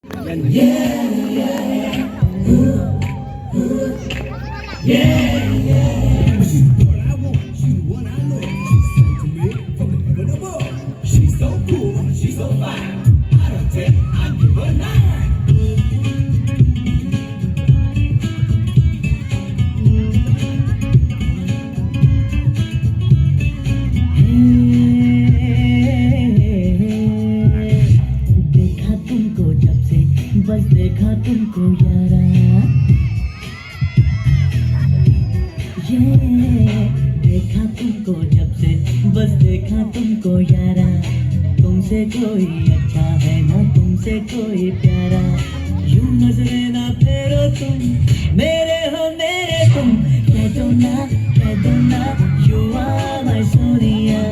Yeah, yeah, ooh, ooh, yeah, yeah. She's the girl I want, she's the one I love. She's sent to me from the heaven above. She's so cool, she's so fine. Out of 10, I give her 9. देखा तुमको जब से बस देखा तुमको यारा ये देखा तुमको जब से बस देखा तुमको यारा तुमसे कोई अच्छा है ना तुमसे कोई प्यारा यूं नजरे ना फेरो तुम मेरे हो मेरे तुम कह दो ना यू आर माय सोनिया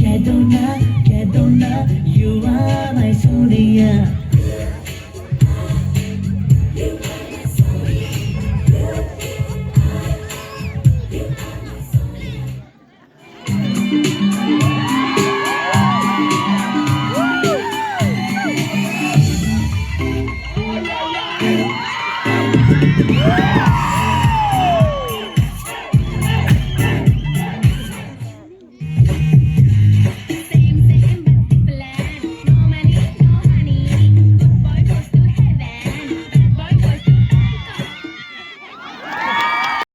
कह दो ना you are my Sonia